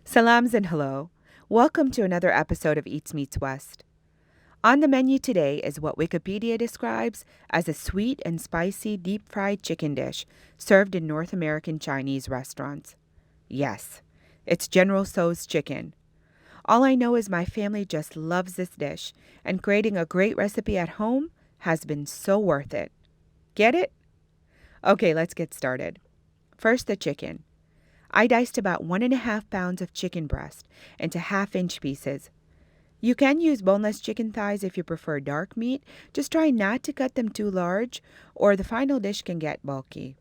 Salams and hello. Welcome to another episode of Eats Meets West. On the menu today is what Wikipedia describes as a sweet and spicy deep fried chicken dish served in North American Chinese restaurants. Yes, it's General Tso's chicken. All I know is my family just loves this dish, and creating a great recipe at home has been so worth it. Get it? Okay, let's get started. First, the chicken. I diced about 1.5 pounds of chicken breast into half-inch pieces. You can use boneless chicken thighs if you prefer dark meat. Just try not to cut them too large, or the final dish can get bulky.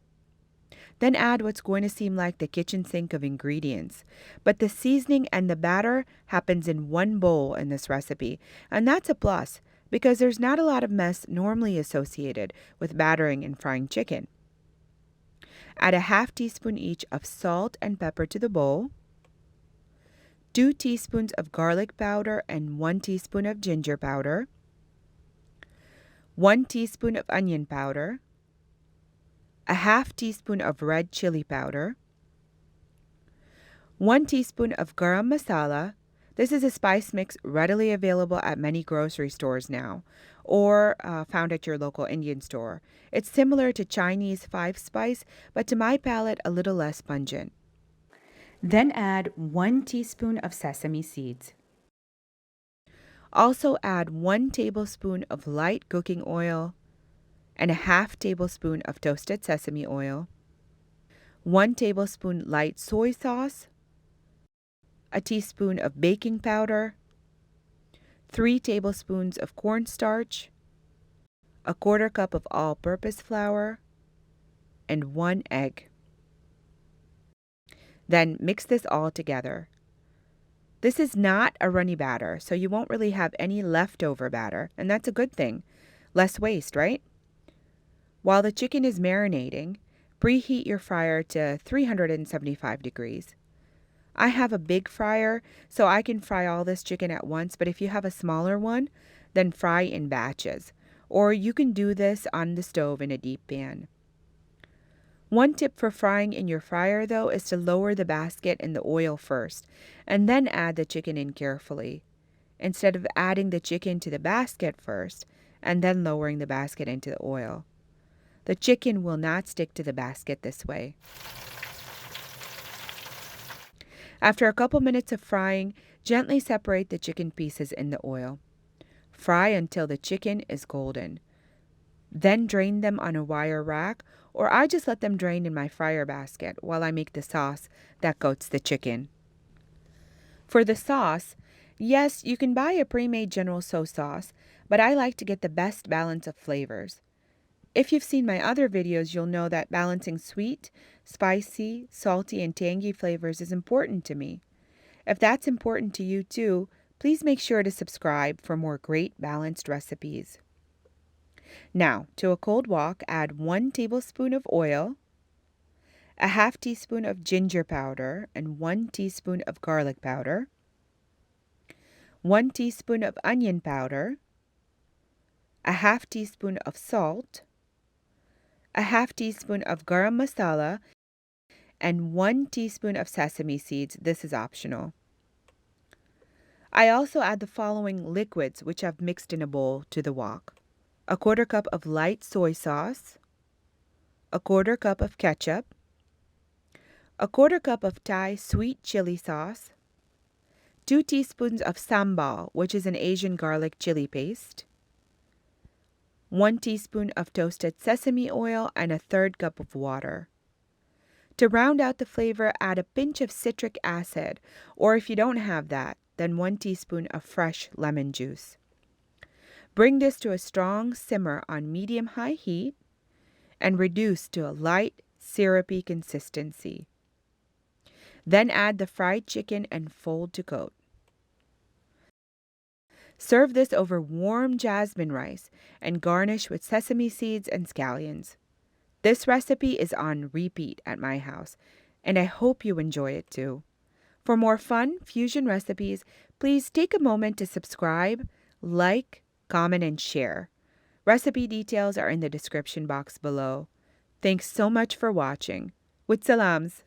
Then add what's going to seem like the kitchen sink of ingredients. But the seasoning and the batter happens in one bowl in this recipe, and that's a plus because there's not a lot of mess normally associated with battering and frying chicken. Add a half teaspoon each of salt and pepper to the bowl, 2 teaspoons of garlic powder and 1 teaspoon of ginger powder, 1 teaspoon of onion powder, a half teaspoon of red chili powder, 1 teaspoon of garam masala. This is a spice mix readily available at many grocery stores now, or found at your local Indian store. It's similar to Chinese five spice, but to my palate, a little less pungent. Then add 1 teaspoon of sesame seeds. Also add 1 tablespoon of light cooking oil and a half tablespoon of toasted sesame oil, 1 tablespoon light soy sauce, a teaspoon of baking powder, 3 tablespoons of cornstarch, a quarter cup of all-purpose flour, and 1 egg. Then mix this all together. This is not a runny batter, so you won't really have any leftover batter, and that's a good thing. Less waste, right? While the chicken is marinating, preheat your fryer to 375 degrees. I have a big fryer, so I can fry all this chicken at once, but if you have a smaller one, then fry in batches. Or you can do this on the stove in a deep pan. One tip for frying in your fryer, though, is to lower the basket in the oil first, and then add the chicken in carefully, instead of adding the chicken to the basket first, and then lowering the basket into the oil. The chicken will not stick to the basket this way. After a couple minutes of frying, gently separate the chicken pieces in the oil. Fry until the chicken is golden. Then drain them on a wire rack, or I just let them drain in my fryer basket while I make the sauce that coats the chicken. For the sauce, yes, you can buy a pre-made General Tso sauce, but I like to get the best balance of flavors. If you've seen my other videos, you'll know that balancing sweet, spicy, salty, and tangy flavors is important to me. If that's important to you too, please make sure to subscribe for more great balanced recipes. Now, to a cold wok, add 1 tablespoon of oil, a half teaspoon of ginger powder, and 1 teaspoon of garlic powder, 1 teaspoon of onion powder, a half teaspoon of salt, a half teaspoon of garam masala, and 1 teaspoon of sesame seeds. This is optional. I also add the following liquids, which I've mixed in a bowl, to the wok. A quarter cup of light soy sauce, a quarter cup of ketchup, a quarter cup of Thai sweet chili sauce, 2 teaspoons of sambal, which is an Asian garlic chili paste, 1 teaspoon of toasted sesame oil, and a third cup of water. To round out the flavor, add a pinch of citric acid, or if you don't have that, then 1 teaspoon of fresh lemon juice. Bring this to a strong simmer on medium-high heat and reduce to a light, syrupy consistency. Then add the fried chicken and fold to coat. Serve this over warm jasmine rice and garnish with sesame seeds and scallions. This recipe is on repeat at my house, and I hope you enjoy it too. For more fun fusion recipes, please take a moment to subscribe, like, comment, and share. Recipe details are in the description box below. Thanks so much for watching. With salams.